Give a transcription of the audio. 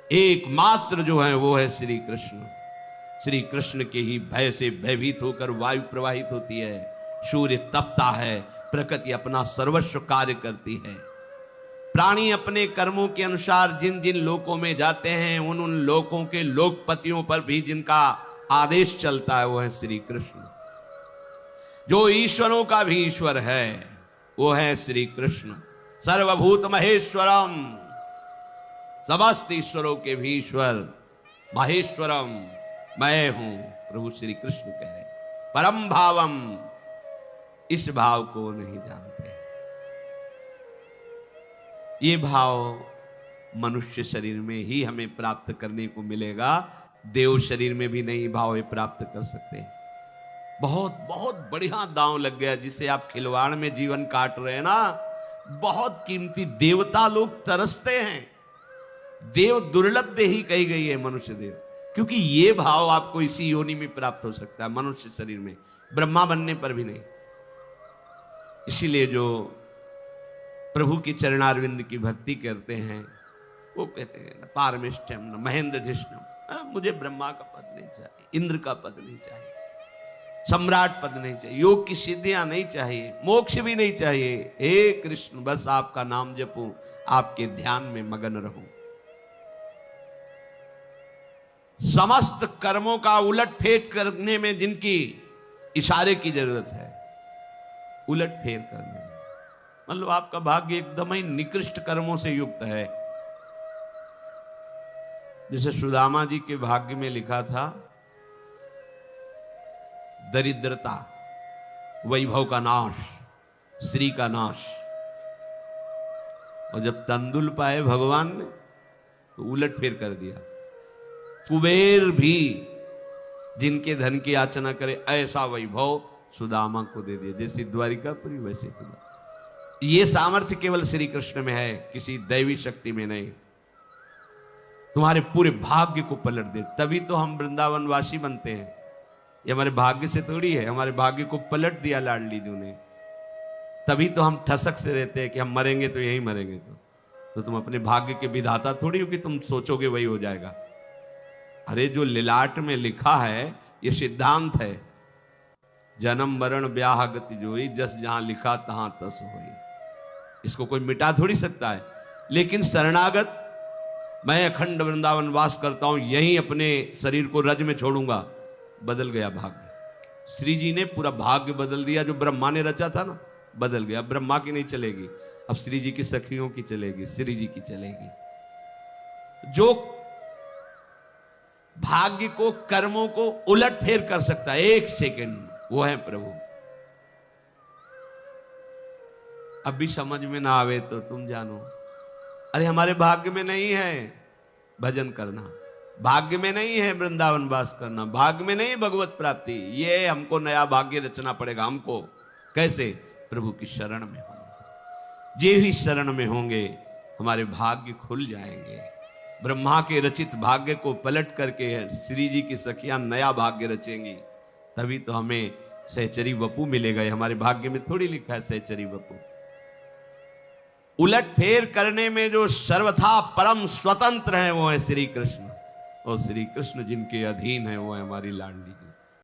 एकमात्र जो है वो है श्री कृष्ण। श्री कृष्ण के ही भय से भयभीत होकर वायु प्रवाहित होती है, सूर्य तपता है, प्रकृति अपना सर्वस्व कार्य करती है। प्राणी अपने कर्मों के अनुसार जिन जिन लोकों में जाते हैं, उन उन लोकों के लोकपतियों पर भी जिनका आदेश चलता है वो है श्री कृष्ण। जो ईश्वरों का भी ईश्वर है वो है श्री कृष्ण। सर्वभूत महेश्वरम, समस्त ईश्वरों के भी ईश्वर महेश्वरम मैं हूं, प्रभु श्री कृष्ण कह रहे। परम भावम, इस भाव को नहीं जानते। ये भाव मनुष्य शरीर में ही हमें प्राप्त करने को मिलेगा, देव शरीर में भी नहीं भाव प्राप्त कर सकते। बहुत बहुत बढ़िया दांव लग गया, जिसे आप खिलवाड़ में जीवन काट रहे हैं ना, बहुत कीमती देवता लोग तरसते हैं। देव दुर्लभ देही कही गई है मनुष्य देव, क्योंकि ये भाव आपको इसी योनि में प्राप्त हो सकता है, मनुष्य शरीर में, ब्रह्मा बनने पर भी नहीं। इसीलिए जो प्रभु की चरणारविंद की भक्ति करते हैं वो कहते हैं पारमेष्ठ्यम न महेंद्रधिष्णम, मुझे ब्रह्मा का पद नहीं चाहिए, इंद्र का पद नहीं चाहिए, सम्राट पद नहीं चाहिए, योग की सिद्धियां नहीं चाहिए, मोक्ष भी नहीं चाहिए। हे कृष्ण, बस आपका नाम जपूं, आपके ध्यान में मगन रहूं। समस्त कर्मों का उलट फेर करने में जिनकी इशारे की जरूरत है, उलट फेर करने में, मतलब आपका भाग्य एकदम ही निकृष्ट कर्मों से युक्त है। जैसे सुदामा जी के भाग्य में लिखा था दरिद्रता, वैभव का नाश, श्री का नाश, और जब तंदुल पाए भगवान ने तो उलट फेर कर दिया। कुबेर भी जिनके धन की याचना करे ऐसा वैभव सुदामा को दे दिया, जैसे द्वारिकापुरी वैसे सुदामा। ये सामर्थ्य केवल श्री कृष्ण में है, किसी दैवी शक्ति में नहीं। तुम्हारे पूरे भाग्य को पलट दे, तभी तो हम वृंदावनवासी बनते हैं। ये हमारे भाग्य से थोड़ी है, हमारे भाग्य को पलट दिया लाडली जी ने, तभी तो हम ठसक से रहते हैं कि हम मरेंगे तो यहीं मरेंगे। तो तुम अपने भाग्य के विधाता थोड़ी हो कि तुम सोचोगे वही हो जाएगा। अरे जो लिलाट में लिखा है ये सिद्धांत है, जन्म मरण ब्याह गति जोई, जस जहां लिखा तहां तस होई। इसको कोई मिटा थोड़ी सकता है। लेकिन शरणागत, मैं अखंड वृंदावन वास करता हूं, यहीं अपने शरीर को रज में छोड़ूंगा, बदल गया भाग्य। श्री जी ने पूरा भाग्य बदल दिया। जो ब्रह्मा ने रचा था ना, बदल गया। ब्रह्मा की नहीं चलेगी, अब श्री जी की सखियों की चलेगी, श्री जी की चलेगी। जो भाग्य को, कर्मों को उलट फेर कर सकता है एक सेकंड, वो है प्रभु। अब भी समझ में ना आवे तो तुम जानो, अरे हमारे भाग्य में नहीं है भजन करना, भाग्य में नहीं है वृंदावन वास करना, भाग्य में नहीं भगवत प्राप्ति। ये हमको नया भाग्य रचना पड़ेगा। हमको कैसे? प्रभु की शरण में होने से। जे ही शरण में होंगे हमारे भाग्य खुल जाएंगे। ब्रह्मा के रचित भाग्य को पलट करके श्री जी की सखियां नया भाग्य रचेंगी, तभी तो हमें सहचरी वपु मिलेगा। हमारे भाग्य में थोड़ी लिखा है सहचरी वपु। उलट फेर करने में जो सर्वथा परम स्वतंत्र है वो है श्री कृष्ण, और श्री कृष्ण जिनके अधीन है वो है हमारी लाडली जी।